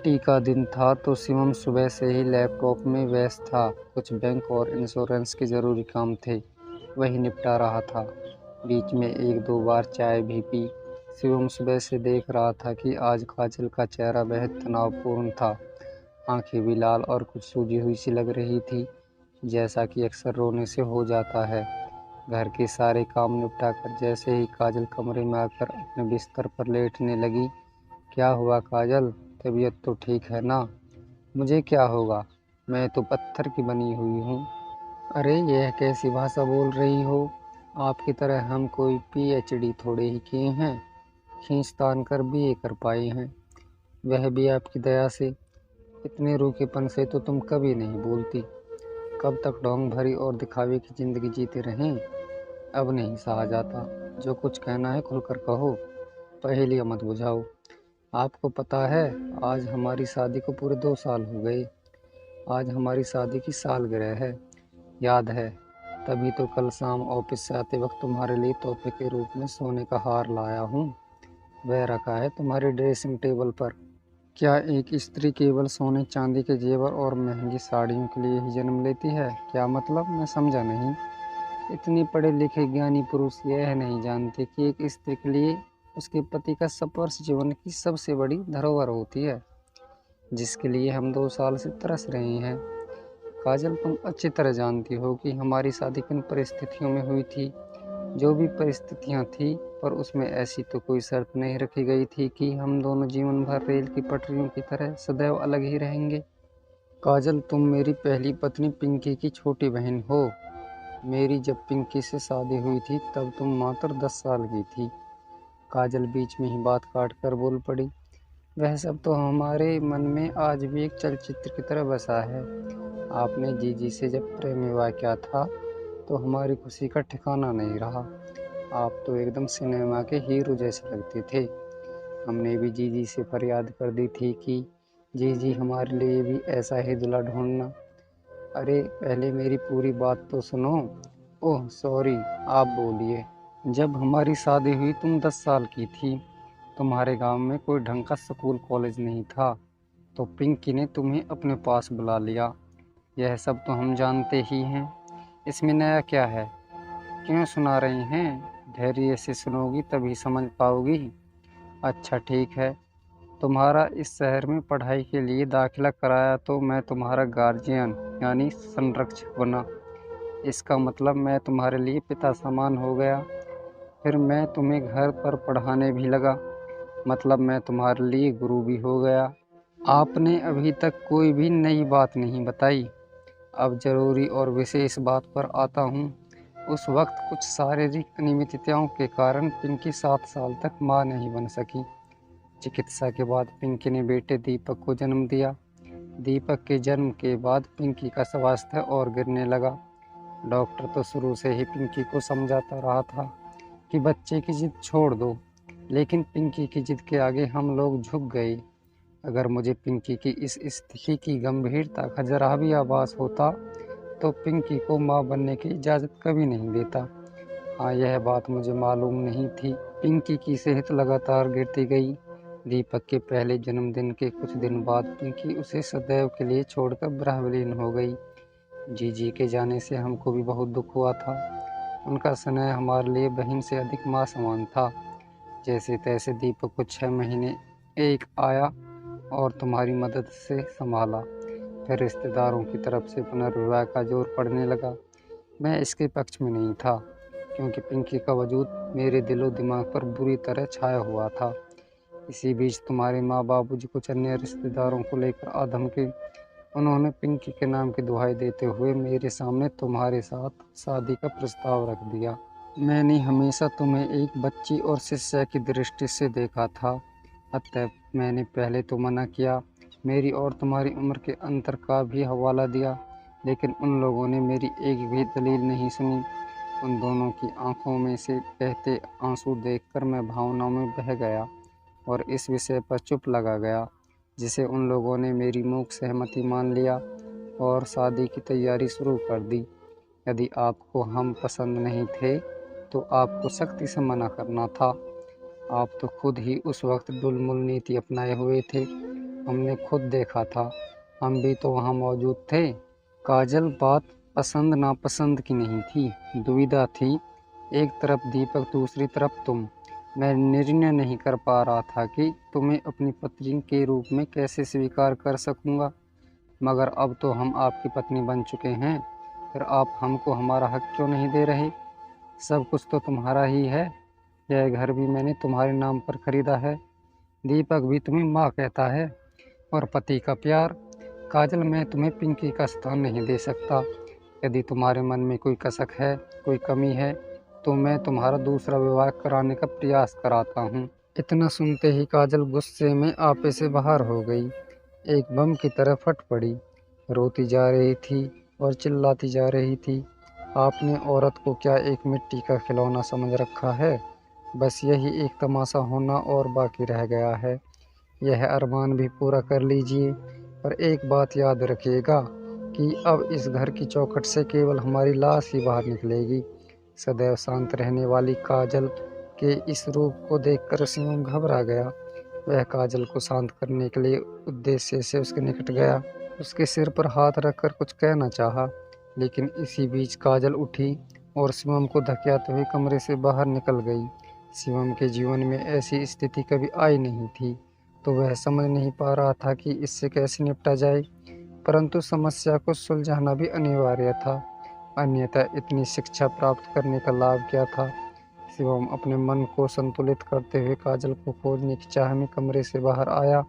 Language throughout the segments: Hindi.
छुट्टी का दिन था तो शिवम सुबह से ही लैपटॉप में व्यस्त था। कुछ बैंक और इंश्योरेंस के ज़रूरी काम थे, वही निपटा रहा था। बीच में एक दो बार चाय भी पी। शिवम सुबह से देख रहा था कि आज काजल का चेहरा बेहद तनावपूर्ण था। आंखें भी लाल और कुछ सूजी हुई सी लग रही थी, जैसा कि अक्सर रोने से हो जाता है। घर के सारे काम निपटा कर जैसे ही काजल कमरे में आकर अपने बिस्तर पर लेटने लगी, क्या हुआ काजल, तबीयत तो ठीक है ना? मुझे क्या होगा, मैं तो पत्थर की बनी हुई हूँ। अरे यह कैसी भाषा बोल रही हो? आपकी तरह हम कोई पीएचडी थोड़े ही किए हैं, खींच-तान कर बीए कर पाए हैं, वह भी आपकी दया से। इतने रूखेपन से तो तुम कभी नहीं बोलती। कब तक ढोंग भरी और दिखावे की ज़िंदगी जीते रहें? अब नहीं सहा जाता। जो कुछ कहना है खुलकर कहो, पहेलियाँ मत बुझाओ। आपको पता है, आज हमारी शादी को पूरे 2 साल हो गए। आज हमारी शादी की सालगिरह है, याद है? तभी तो कल शाम ऑफिस से आते वक्त तुम्हारे लिए तोहफे के रूप में सोने का हार लाया हूँ। वह रखा है तुम्हारे ड्रेसिंग टेबल पर। क्या एक स्त्री केवल सोने चांदी के जेवर और महंगी साड़ियों के लिए ही जन्म लेती है? क्या मतलब, मैं समझा नहीं। इतने पढ़े लिखे ज्ञानी पुरुष यह नहीं जानते कि एक स्त्री के लिए उसके पति का स्पर्श जीवन की सबसे बड़ी धरोहर होती है, जिसके लिए हम 2 साल से तरस रहे हैं। काजल, तुम अच्छी तरह जानती हो कि हमारी शादी किन परिस्थितियों में हुई थी। जो भी परिस्थितियां थी, पर उसमें ऐसी तो कोई शर्त नहीं रखी गई थी कि हम दोनों जीवन भर रेल की पटरियों की तरह सदैव अलग ही रहेंगे। काजल, तुम मेरी पहली पत्नी पिंकी की छोटी बहन हो। मेरी जब पिंकी से शादी हुई थी तब तुम मात्र 10 साल की थी। काजल बीच में ही बात काट कर बोल पड़ी। वह सब तो हमारे मन में आज भी एक चलचित्र की तरह बसा है। आपने जीजी से जब प्रेम विवाह किया था तो हमारी खुशी का ठिकाना नहीं रहा। आप तो एकदम सिनेमा के हीरो जैसे लगते थे। हमने भी जीजी से फरियाद कर दी थी कि जीजी हमारे लिए भी ऐसा ही दूल्हा ढूंढना। अरे पहले मेरी पूरी बात तो सुनो। ओह सॉरी, आप बोलिए। जब हमारी शादी हुई तुम 10 साल की थी। तुम्हारे गांव में कोई ढंग का स्कूल कॉलेज नहीं था, तो पिंकी ने तुम्हें अपने पास बुला लिया। यह सब तो हम जानते ही हैं, इसमें नया क्या है? क्यों सुना रही हैं? धैर्य से सुनोगी तभी समझ पाओगी। अच्छा ठीक है, तुम्हारा इस शहर में पढ़ाई के लिए दाखिला कराया तो मैं तुम्हारा गार्जियन यानी संरक्षक बना। इसका मतलब मैं तुम्हारे लिए पिता समान हो गया। फिर मैं तुम्हें घर पर पढ़ाने भी लगा, मतलब मैं तुम्हारे लिए गुरु भी हो गया। आपने अभी तक कोई भी नई बात नहीं बताई। अब ज़रूरी और विशेष बात पर आता हूँ। उस वक्त कुछ शारीरिक अनियमितताओं के कारण पिंकी 7 साल तक मां नहीं बन सकी। चिकित्सा के बाद पिंकी ने बेटे दीपक को जन्म दिया। दीपक के जन्म के बाद पिंकी का स्वास्थ्य और गिरने लगा। डॉक्टर तो शुरू से ही पिंकी को समझाता रहा था कि बच्चे की जिद छोड़ दो, लेकिन पिंकी की जिद के आगे हम लोग झुक गए। अगर मुझे पिंकी की इस स्थिति की गंभीरता का जरा भी आभास होता तो पिंकी को मां बनने की इजाज़त कभी नहीं देता। हाँ, यह बात मुझे मालूम नहीं थी। पिंकी की सेहत लगातार गिरती गई। दीपक के पहले जन्मदिन के कुछ दिन बाद पिंकी उसे सदैव के लिए छोड़कर ब्रह्मलीन हो गई। जीजी के जाने से हमको भी बहुत दुख हुआ था। उनका स्नेह हमारे लिए बहन से अधिक माँ समान था। जैसे तैसे दीपक को 6 महीने एक आया और तुम्हारी मदद से संभाला। फिर रिश्तेदारों की तरफ से पुनर्विवाह का जोर पड़ने लगा। मैं इसके पक्ष में नहीं था, क्योंकि पिंकी का वजूद मेरे दिलो दिमाग पर बुरी तरह छाया हुआ था। इसी बीच तुम्हारे माँ बाबूजी कुछ अन्य रिश्तेदारों को लेकर आ धमके। उन्होंने पिंकी के नाम की दुहाई देते हुए मेरे सामने तुम्हारे साथ शादी का प्रस्ताव रख दिया। मैंने हमेशा तुम्हें एक बच्ची और शिष्या की दृष्टि से देखा था, अतः मैंने पहले तो मना किया। मेरी और तुम्हारी उम्र के अंतर का भी हवाला दिया, लेकिन उन लोगों ने मेरी एक भी दलील नहीं सुनी। उन दोनों की आंखों में से बहते आंसू देखकर मैं भावनाओं में बह गया और इस विषय पर चुप लगा गया, जिसे उन लोगों ने मेरी मूक सहमति मान लिया और शादी की तैयारी शुरू कर दी। यदि आपको हम पसंद नहीं थे तो आपको सख्ती से मना करना था। आप तो खुद ही उस वक्त डुलमुल नीति अपनाए हुए थे। हमने खुद देखा था, हम भी तो वहाँ मौजूद थे। काजल, बात पसंद नापसंद की नहीं थी, दुविधा थी। एक तरफ दीपक, दूसरी तरफ तुम। मैं निर्णय नहीं कर पा रहा था कि तुम्हें अपनी पत्नी के रूप में कैसे स्वीकार कर सकूंगा। मगर अब तो हम आपकी पत्नी बन चुके हैं, फिर आप हमको हमारा हक क्यों नहीं दे रहे? सब कुछ तो तुम्हारा ही है, यह घर भी मैंने तुम्हारे नाम पर खरीदा है। दीपक भी तुम्हें माँ कहता है, और पति का प्यार। काजल, मैं तुम्हें पिंकी का स्थान नहीं दे सकता। यदि तुम्हारे मन में कोई कसक है, कोई कमी है, तो मैं तुम्हारा दूसरा विवाह कराने का प्रयास कराता हूँ। इतना सुनते ही काजल गुस्से में आपे से बाहर हो गई, एक बम की तरह फट पड़ी, रोती जा रही थी और चिल्लाती जा रही थी। आपने औरत को क्या एक मिट्टी का खिलौना समझ रखा है? बस यही एक तमाशा होना और बाकी रह गया है। यह अरमान भी पूरा कर लीजिए, पर एक बात याद रखिएगा कि अब इस घर की चौखट से केवल हमारी लाश ही बाहर निकलेगी। सदैव शांत रहने वाली काजल के इस रूप को देखकर शिवम घबरा गया। वह काजल को शांत करने के लिए उद्देश्य से उसके निकट गया, उसके सिर पर हाथ रखकर कुछ कहना चाहा, लेकिन इसी बीच काजल उठी और शिवम को धकेलते हुए कमरे से बाहर निकल गई। शिवम के जीवन में ऐसी स्थिति कभी आई नहीं थी, तो वह समझ नहीं पा रहा था कि इससे कैसे निपटा जाए, परंतु समस्या को सुलझाना भी अनिवार्य था, अन्यथा इतनी शिक्षा प्राप्त करने का लाभ क्या था। शिवम अपने मन को संतुलित करते हुए काजल को खोजने की चाह में कमरे से बाहर आया,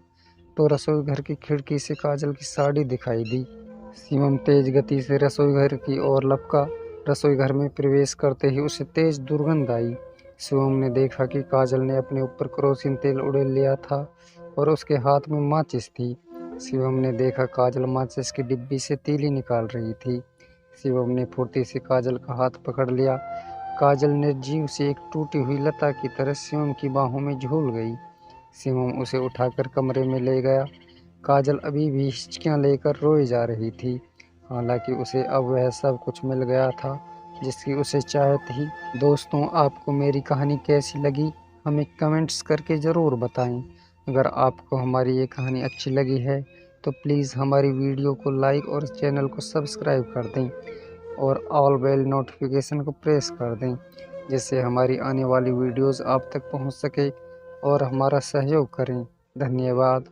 तो रसोई घर की खिड़की से काजल की साड़ी दिखाई दी। शिवम तेज गति से रसोई घर की ओर लपका। रसोई घर में प्रवेश करते ही उसे तेज दुर्गंध आई। शिवम ने देखा कि काजल ने अपने ऊपर केरोसिन तेल उड़ेल लिया था और उसके हाथ में माचिस थी। शिवम ने देखा काजल माचिस की डिब्बी से तीली निकाल रही थी। शिवम ने फुर्ती से काजल का हाथ पकड़ लिया। काजल निर्जीव सी एक टूटी हुई लता की तरह शिवम की बाहों में झूल गई। शिवम उसे उठाकर कमरे में ले गया। काजल अभी भी हिचकियां लेकर रोई जा रही थी, हालांकि उसे अब वह सब कुछ मिल गया था जिसकी उसे चाह थी। दोस्तों, आपको मेरी कहानी कैसी लगी हमें कमेंट्स करके ज़रूर बताएं। अगर आपको हमारी ये कहानी अच्छी लगी है तो प्लीज़ हमारी वीडियो को लाइक और चैनल को सब्सक्राइब कर दें और ऑल बेल नोटिफिकेशन को प्रेस कर दें, जिससे हमारी आने वाली वीडियोस आप तक पहुंच सके और हमारा सहयोग करें। धन्यवाद।